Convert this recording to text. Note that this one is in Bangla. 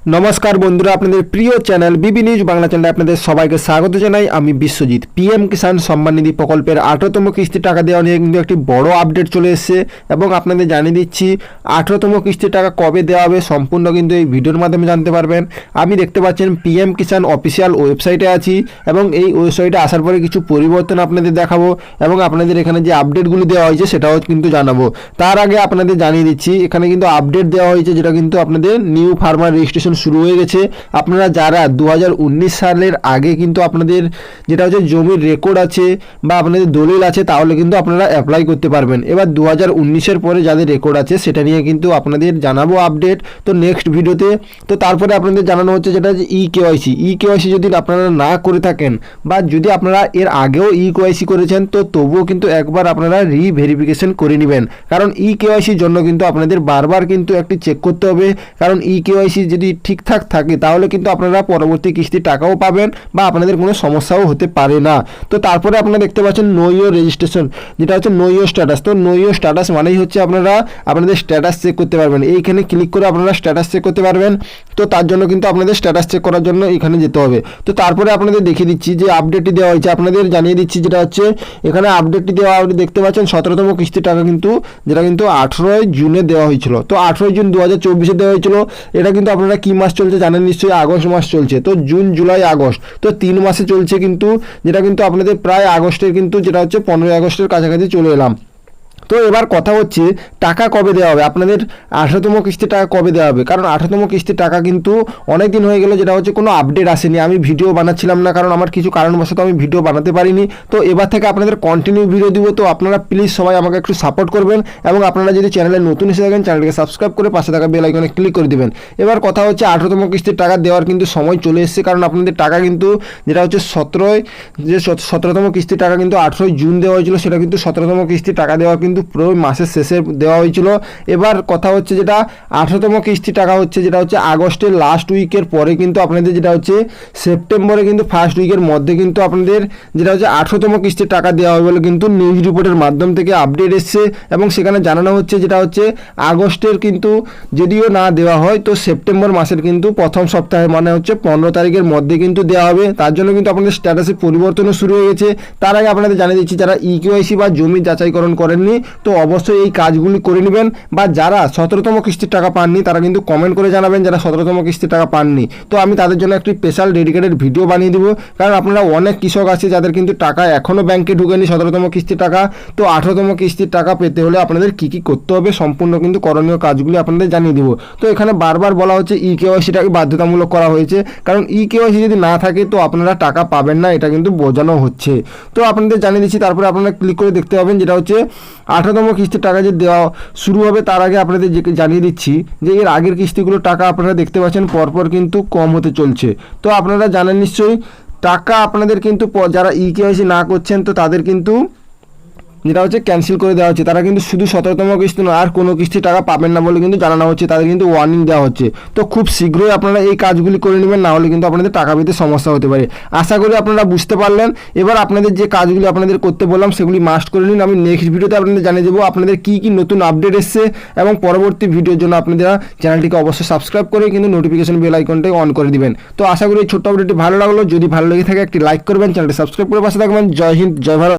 নমস্কার বন্ধুরা, আপনাদের প্রিয় চ্যানেল বিবি নিউজ বাংলা চ্যানেলে আপনাদের সবাইকে স্বাগত জানাই। আমি বিশ্বজিৎ। পিএম কিষাণ সম্মান নিধি প্রকল্পের 18তম কিস্তি টাকা দেওয়া নিয়ে কিন্তু একটি বড় আপডেট চলে এসেছে এবং আপনাদের জানিয়ে দিচ্ছি 18তম কিস্তির টাকা কবে দেওয়া হবে সম্পূর্ণ কিন্তু এই ভিডিওর মাধ্যমে জানতে পারবেন। আমি দেখতে পাচ্ছেন পিএম কিষাণ অফিসিয়াল ওয়েবসাইটে আছি এবং এই ওয়েবসাইটে আসার পরে কিছু পরিবর্তন আপনাদের দেখাবো এবং আপনাদের এখানে যে আপডেটগুলি দেওয়া হয়েছে সেটাও কিন্তু জানাবো। তার আগে আপনাদের জানিয়ে দিচ্ছি এখানে কিন্তু আপডেট দেওয়া হয়েছে, যেটা কিন্তু আপনাদের নিউ ফার্মার রেজিস্ট্রেশন শুরু হয়ে গেছে। আপনারা যারা 2019 সালের আগে কিন্তু আপনাদের যেটা হচ্ছে জমির রেকর্ড আছে বা আপনাদের দলিল আছে, তাহলে কিন্তু আপনারা অ্যাপ্লাই করতে পারবেন। এবার 2019-এর পরে যাদের রেকর্ড আছে সেটা নিয়ে কিন্তু আপনাদের জানাবো আপডেট তো নেক্সট ভিডিওতে। তো তারপরে আপনাদের জানানো হচ্ছে যেটা হচ্ছে ই কেওয়াইসি যদি আপনারা না করে থাকেন বা যদি আপনারা এর আগেও ই-কেওয়াইসি করেছেন তো তবুও কিন্তু একবার আপনারা রিভেরিফিকেশন করে নেবেন, কারণ ই-কেওয়াইসির জন্য কিন্তু আপনাদের বারবার কিন্তু একটি চেক করতে হবে। কারণ ই-কেওয়াইসি যদি ঠিকঠাক থাকে তাহলে কিন্তু আপনারা পরবর্তী কিস্তির টাকাও পাবেন বা আপনাদের কোনো সমস্যাও হতে পারে না। তো তারপরে আপনারা দেখতে পাচ্ছেন নো ইওর রেজিস্ট্রেশন, যেটা হচ্ছে নো ইওর স্ট্যাটাস। তো নো ইওর স্ট্যাটাস মানেই হচ্ছে আপনারা আপনাদের স্ট্যাটাস চেক করতে পারবেন। এইখানে ক্লিক করে আপনারা স্ট্যাটাস চেক করতে পারবেন। তো তার জন্য কিন্তু আপনাদের স্ট্যাটাস চেক করার জন্য এখানে যেতে হবে। তো তারপরে আপনাদের দেখিয়ে দিচ্ছি যে আপডেটটি দেওয়া হয়েছে, আপনাদের জানিয়ে দিচ্ছি যেটা হচ্ছে এখানে আপডেটটি দেওয়া আপনি দেখতে পাচ্ছেন 17তম কিস্তির টাকা কিন্তু যেটা কিন্তু 18ই জুনে দেওয়া হয়েছিল। তো 18ই জুন 2024-এ দেওয়া হয়েছিল। এটা কিন্তু আপনারা কি মাস চলছে জানেন নিশ্চয়ই, আগস্ট মাস চলছে। তো জুন জুলাই আগস্ট তো 3 মাসে চলছে কিন্তু, যেটা কিন্তু আপনাদের প্রায় আগস্টের কিন্তু যেটা হচ্ছে 15ই আগস্টের কাছাকাছি চলে এলাম। তো এবার কথা হচ্ছে টাকা কবে দেওয়া হবে, আপনাদের 18তম কিস্তির টাকা কবে দেওয়া হবে। কারণ 18তম কিস্তির টাকা কিন্তু অনেক দিন হয়ে গেল, যেটা হচ্ছে কোনো আপডেট আসেনি। আমি ভিডিও বানাচ্ছিলাম না কারণ আমার কিছু কারণবশত আমি ভিডিও বানাতে পারিনি। তো এবার থেকে আপনাদের কন্টিনিউ ভিডিও দিব। তো আপনারা প্লিজ সবাই আমাকে একটু সাপোর্ট করবেন এবং আপনারা যদি চ্যানেলে নতুন এসে থাকেন চ্যানেলকে সাবস্ক্রাইব করে পাশে থাকা বেল আইকনে ক্লিক করে দিবেন। এবার কথা হচ্ছে 18তম কিস্তির টাকা দেওয়ার কিন্তু সময় চলে এসেছে, কারণ আপনাদের টাকা কিন্তু যেটা হচ্ছে 17তম কিস্তির টাকা কিন্তু 18ই জুন দেওয়া হয়েছিল, সেটা কিন্তু 17তম কিস্তির টাকা দেওয়া কিন্তু পুরো মাসের শেষে দেওয়া হয়েছিল। এবার কথা হচ্ছে যেটা 18তম কিস্তি টাকা হচ্ছে যেটা হচ্ছে আগস্টের লাস্ট উইকের পরে কিন্তু আপনাদের যেটা হচ্ছে সেপ্টেম্বরে কিন্তু ফার্স্ট উইকের মধ্যে কিন্তু আপনাদের যেটা হচ্ছে 18তম কিস্তির টাকা দেওয়া হবে বলে কিন্তু নিউজ রিপোর্টের মাধ্যম থেকে আপডেট এসছে এবং সেখানে জানানো হচ্ছে যেটা হচ্ছে আগস্টের কিন্তু যদিও না দেওয়া হয় তো সেপ্টেম্বর মাসের কিন্তু প্রথম সপ্তাহে মানে হচ্ছে 15 তারিখের মধ্যে কিন্তু দেওয়া হবে। তার জন্য কিন্তু আপনাদের স্ট্যাটাসে পরিবর্তনও শুরু হয়ে গেছে। তার আগে আপনাদের জানিয়ে দিচ্ছি যারা ই-কেওয়াইসি বা জমি যাচাইকরণ করেননি তো অবশ্যই এই কাজগুলি করে নেবেন, বা যারা 17তম কিস্তির টাকা পাননি তারা কিন্তু কমেন্ট করে জানাবেন যারা 17তম কিস্তির টাকা পাননি। তো আমি তাদের জন্য একটি স্পেশাল ডেডিকেটেড ভিডিও বানিয়ে দেবো, কারণ আপনারা অনেক কৃষক আছে যাদের কিন্তু টাকা এখনও ব্যাংকে ঢুকেনি 17তম কিস্তির টাকা। তো 18তম কিস্তির টাকা পেতে হলে আপনাদের কী কী করতে হবে সম্পূর্ণ কিন্তু করণীয় কাজগুলি আপনাদের জানিয়ে দেবো। তো এখানে বারবার বলা হচ্ছে ই-কেওয়াইসিটাকে বাধ্যতামূলক করা হয়েছে, কারণ ই-কেওয়াইসি যদি না থাকে তো আপনারা টাকা পাবেন না, এটা কিন্তু বোঝানো হচ্ছে। তো আপনাদের জানিয়ে দিচ্ছি। তারপরে আপনারা ক্লিক করে দেখতে পাবেন যেটা হচ্ছে 18তম কিস্তির টাকা যে দেওয়া শুরু হবে তার আগে আপনাদের জানিয়ে দিচ্ছি যে এর আগের কিস্তিগুলোর টাকা আপনারা দেখতে পাচ্ছেন পরপর কিন্তু কম হতে চলছে। তো আপনারা জানেন নিশ্চয়ই টাকা আপনাদের কিন্তু যারা ই-কেওয়াইসি না করছেন তো তাদের কিন্তু যেটা হচ্ছে ক্যান্সেল করে দেওয়া হচ্ছে। তারা কিন্তু শুধু 17তম কিস্তি নয় আর কোনো কিস্তির টাকা পাবেন না বলে কিন্তু জানানো হচ্ছে, তাদের কিন্তু ওয়ার্নিং দেওয়া হচ্ছে। তো খুব শীঘ্রই আপনারা এই কাজগুলি করে নেবেন, না হলে কিন্তু আপনাদের টাকা পেতে সমস্যা হতে পারে। আশা করি আপনারা বুঝতে পারলেন। এবার আপনাদের যে কাজগুলি আপনাদের করতে বললাম সেগুলি মাস্ট করে নিন। আমি নেক্সট ভিডিওতে আপনাদের জানিয়ে দেবো আপনাদের কী কী নতুন আপডেট এসছে এবং পরবর্তী ভিডিওর জন্য আপনারা চ্যানেলটিকে অবশ্যই সাবস্ক্রাইব করে কিন্তু নোটিফিকেশন বেল আইকনটাই অন করে দিবেন। তো আশা করি এই ছোট্ট আপডেটটি ভালো লাগলো। যদি ভালো লেগে থাকে একটি লাইক করবেন, চ্যানেলটি সাবস্ক্রাইব করে পাশে থাকবেন। জয় হিন্দ, জয় ভারত।